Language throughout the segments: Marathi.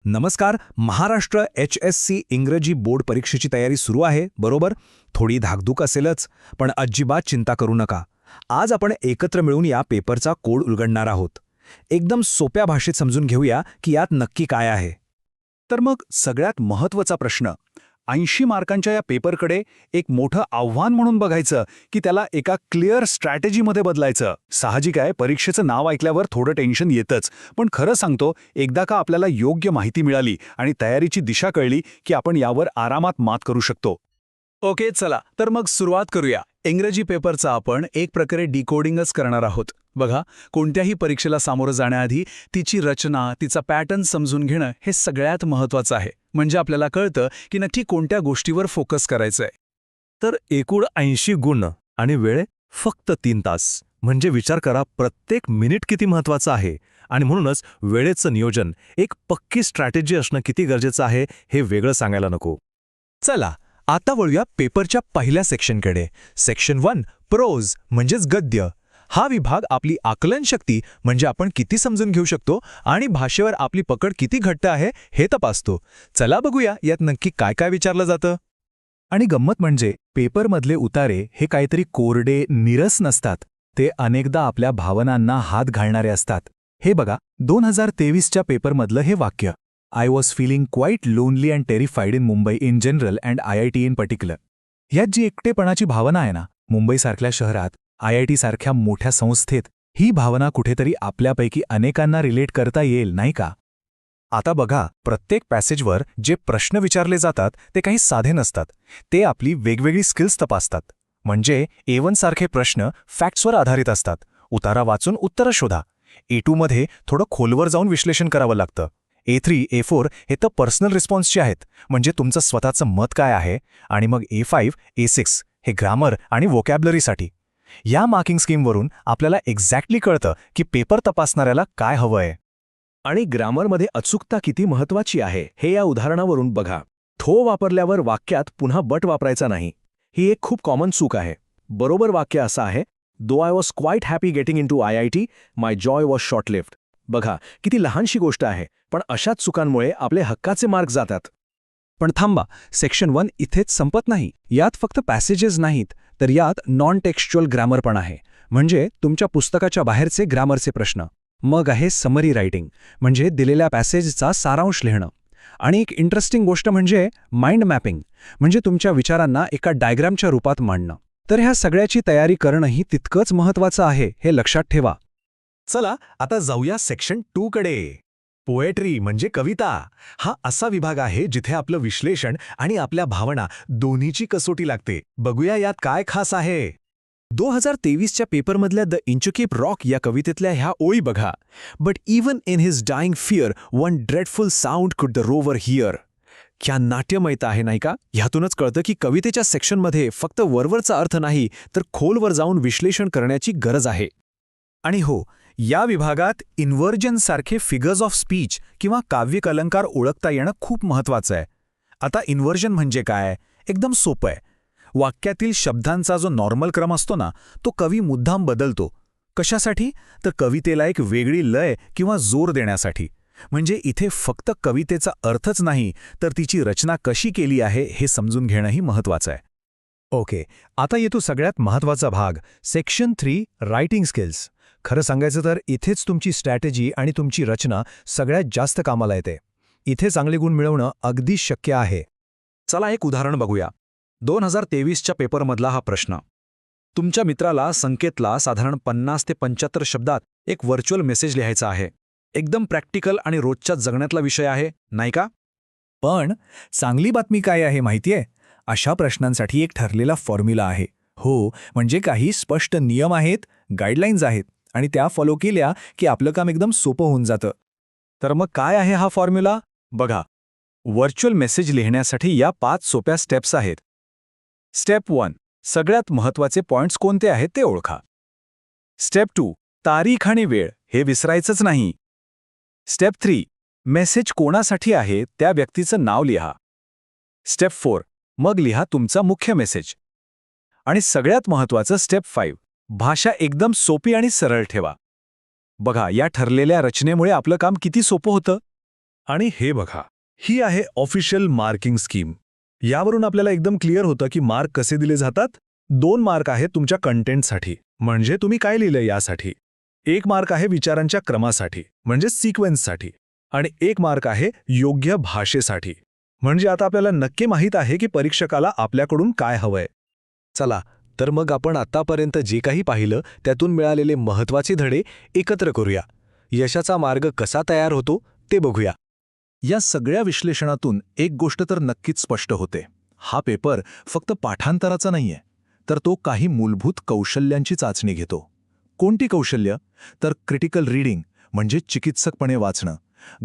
नमस्कार. महाराष्ट्र HSC इंग्रजी बोर्ड परीक्षेची तयारी सुरू आहे, बरोबर? थोडी धाकधूक असेलच, पण अजिबात चिंता करू नका. आज आपण एकत्र मिळून या पेपरचा कोड उलगडणार आहोत. एकदम सोप्या भाषेत समजून घेऊया की यात नक्की काय आहे. तर मग सगळ्यात महत्त्वाचा प्रश्न, 80 मार्कांच्या या पेपरकडे एक मोठं आव्हान म्हणून बघायचं की त्याला एका क्लिअर स्ट्रॅटेजीमध्ये बदलायचं. साहजिक आहे, परीक्षेचं नाव ऐकल्यावर थोडं टेन्शन येतच, पण खरं सांगतो, एकदा का आपल्याला योग्य माहिती मिळाली आणि तयारीची दिशा कळली की आपण यावर आरामात मात करू शकतो. ओके, चला तर मग सुरुवात करूया. इंग्रजी पेपरचा आपण एक प्रकारे डिकोडिंगच करणार आहोत. बघा, कोणत्याही परीक्षेला सामोरं जाण्याआधी तिची रचना, तिचा पॅटर्न समजून घेणं हे सगळ्यात महत्त्वाचं आहे. म्हणजे आपल्याला कळतं की नक्की कोणत्या गोष्टीवर फोकस करायचंय. तर एकूण 80 गुण आणि वेळ फक्त 3 तास. म्हणजे विचार करा, प्रत्येक मिनिट किती महत्त्वाचं आहे. आणि म्हणूनच वेळेचं नियोजन, एक पक्की स्ट्रॅटेजी असणं किती गरजेचं आहे हे वेगळं सांगायला नको. चला, आता वळूया पेपरच्या पहिल्या सेक्शनकडे. सेक्शन 1 प्रोज म्हणजेच गद्य. हा विभाग आपली आकलनशक्ती म्हणजे आपण किती समजून घेऊ शकतो आणि भाषेवर आपली पकड किती घट्ट आहे हे तपासतो. चला बघूया यात नक्की काय काय विचारलं जातं. आणि गंमत म्हणजे पेपरमधले उतारे हे काहीतरी कोरडे, नीरस नसतात. ते अनेकदा आपल्या भावनांना हात घालणारे असतात. हे बघा, 2023च्या पेपरमधलं हे वाक्य, I was feeling quite lonely and terrified in Mumbai in general and IIT in particular. ह्यात जी एकटेपणाची भावना आहे ना, मुंबईसारख्या शहरात, IIT सारख्या मोठ्या संस्थेत, ही भावना कुठेतरी आपल्यापैकी अनेकांना रिलेट करता येईल, नाही का? आता बघा, प्रत्येक पॅसेजवर जे प्रश्न विचारले जातात ते काही साधे नसतात. ते आपली वेगवेगळी स्किल्स तपासतात. म्हणजे A1 सारखे प्रश्न फॅक्ट्सवर आधारित असतात. उतारा वाचून उत्तरं शोधा. A2 मध्ये थोडं खोलवर जाऊन विश्लेषण करावं लागतं. A3, A4 हे तर पर्सनल रिस्पॉन्सचे आहेत, म्हणजे तुमचं स्वतःचं मत काय आहे. आणि मग A5, A6 हे ग्रामर आणि व्होकॅब्लरीसाठी. या मार्किंग स्कीमवरून आपल्याला एक्झॅक्टली कळतं की पेपर तपासणाऱ्याला काय हवंय. आणि ग्रामरमध्ये अचूकता किती महत्त्वाची आहे हे या उदाहरणावरून बघा. थो वापरल्यावर वाक्यात पुन्हा बट वापरायचा नाही. ही एक खूप कॉमन चूक आहे. बरोबर वाक्य असं आहे, though I was quite happy getting into IIT, my joy was short lived. बघा, किती लहानशी गोष्ट आहे, पण अशाच चुकांमुळे आपले हक्काचे मार्क जातात. पण थांबा, सेक्शन 1 इथेच संपत नाही. यात फक्त पॅसेजेस नाहीत, तर यात नॉन टेक्स्च्युअल ग्रामर पण आहे. म्हणजे तुमच्या पुस्तकाच्या बाहेरचे ग्रामरचे प्रश्न. मग आहे समरी रायटिंग, म्हणजे दिलेल्या पॅसेजचा सारांश लिहिणं. आणि एक इंटरेस्टिंग गोष्ट म्हणजे माइंड मॅपिंग, म्हणजे तुमच्या विचारांना एका डायग्रामच्या रूपात मांडणं. तर ह्या सगळ्याची तयारी करणंही तितकंच महत्त्वाचं आहे, हे लक्षात ठेवा. चला आता जाऊया सेक्शन 2 कडे. पोएट्री म्हणजे कविता. हा असा विभाग आहे जिथे आपलं विश्लेषण आणि आपल्या भावना दोन्हीची कसोटी लागते. बघूया यात काय खास आहे. 2023च्या पेपरमधल्या द इंचकेप रॉक या कवितेतल्या ह्या ओळी बघा. But even in his dying fear one dreadful sound could the rover hear. क्या नाट्यमयता आहे, नाही का? ह्यातूनच कळतं की कवितेच्या सेक्शनमध्ये फक्त वरवरचा अर्थ नाही, तर खोलवर जाऊन विश्लेषण करण्याची गरज आहे. आणि हो, या विभागात इन्व्हर्जनसारखे फिगर्स ऑफ स्पीच किंवा काव्यिक अलंकार ओळखता येणं खूप महत्त्वाचं आहे. आता इन्व्हर्जन म्हणजे काय? एकदम सोपं आहे. वाक्यातील शब्दांचा जो नॉर्मल क्रम असतो ना, तो कवी मुद्दाम बदलतो. कशासाठी? तर कवितेला एक वेगळी लय किंवा जोर देण्यासाठी. म्हणजे इथे फक्त कवितेचा अर्थच नाही, तर तिची रचना कशी केली आहे हे समजून घेणंही महत्त्वाचं आहे. ओके, आता येतो सगळ्यात महत्त्वाचा भाग, सेक्शन 3 रायटिंग स्किल्स. खरं सांगायचं तर इथेच तुमची स्ट्रॅटेजी आणि तुमची रचना सगळ्यात जास्त कामाला येते. इथे चांगले गुण मिळवणं अगदी शक्य आहे. चला एक उदाहरण बघूया. 2023च्या पेपरमधला हा प्रश्न. तुमच्या मित्राला संकेतला साधारण 50 ते 75 शब्दात एक व्हर्च्युअल मेसेज लिहायचा आहे. एकदम प्रॅक्टिकल आणि रोजच्या जगण्यातला विषय आहे, नाही का? पण चांगली बातमी काय आहे माहितीये? अशा प्रश्नांसाठी एक ठरलेला फॉर्म्युला आहे. हो, म्हणजे काही स्पष्ट नियम आहेत, गाईडलाईन्स आहेत, आणि त्या फॉलो केल्या की आपलं काम एकदम सोपं होऊन जातं. तर मग काय आहे हा फॉर्म्युला? बघा, व्हर्च्युअल मेसेज लिहिण्यासाठी या 5 सोप्या स्टेप्स आहेत. स्टेप 1, सगळ्यात महत्त्वाचे पॉइंट्स कोणते आहेत ते ओळखा. स्टेप 2, तारीख आणि वेळ हे विसरायचंच नाही. स्टेप 3, मेसेज कोणासाठी आहे त्या व्यक्तीचं नाव लिहा. स्टेप 4, मग लिहा तुमचा मुख्य मेसेज. आणि सगळ्यात महत्त्वाचं स्टेप 5, भाषा एकदम सोपी आणि सरळ ठेवा. बघा, या ठरलेल्या रचनेमुळे आपलं काम किती सोपं होतं. आणि हे बघा, ही आहे ऑफिशियल मार्किंग स्कीम. यावरून आपल्याला एकदम क्लिअर होतं की मार्क कसे दिले जातात. 2 मार्क आहेत तुमच्या कंटेंटसाठी, म्हणजे तुम्ही काय लिहिलंय यासाठी. 1 मार्क आहे विचारांच्या क्रमासाठी, म्हणजे सिक्वेन्ससाठी. आणि 1 मार्क आहे योग्य भाषेसाठी. म्हणजे आता आपल्याला नक्की माहीत आहे की परीक्षकाला आपल्याकडून काय हवंय. चला तर मग आपण आतापर्यंत जे काही पाहिलं त्यातून मिळालेले महत्त्वाचे धडे एकत्र करूया. यशाचा मार्ग कसा तयार होतो ते बघूया. या सगळ्या विश्लेषणातून एक गोष्ट तर नक्कीच स्पष्ट होते. हा पेपर फक्त पाठांतराचा नाहीये, तर तो काही मूलभूत कौशल्यांची चाचणी घेतो. कोणती कौशल्य? तर क्रिटिकल रीडिंग म्हणजे चिकित्सकपणे वाचणं,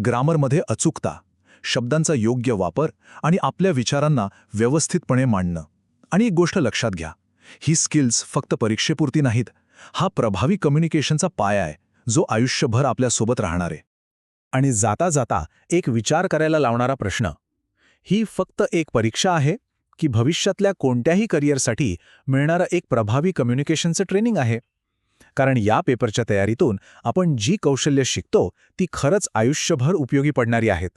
ग्रामरमध्ये अचूकता, शब्दांचा योग्य वापर आणि आपल्या विचारांना व्यवस्थितपणे मांडणं. आणि एक गोष्ट लक्षात घ्या, ही स्किल्स फक्त परीक्षेपुरती नाहीत. हा प्रभावी कम्युनिकेशनचा पाया आहे, जो आयुष्यभर आपल्यासोबत राहणार आहे. आणि जाता जाता एक विचार करायला लावणारा प्रश्न, ही फक्त एक परीक्षा आहे की भविष्यातल्या कोणत्याही करिअरसाठी मिळणारं एक प्रभावी कम्युनिकेशनचं ट्रेनिंग आहे? कारण या पेपरच्या तयारीतून आपण जी कौशल्य शिकतो ती खरंच आयुष्यभर उपयोगी पडणारी आहेत.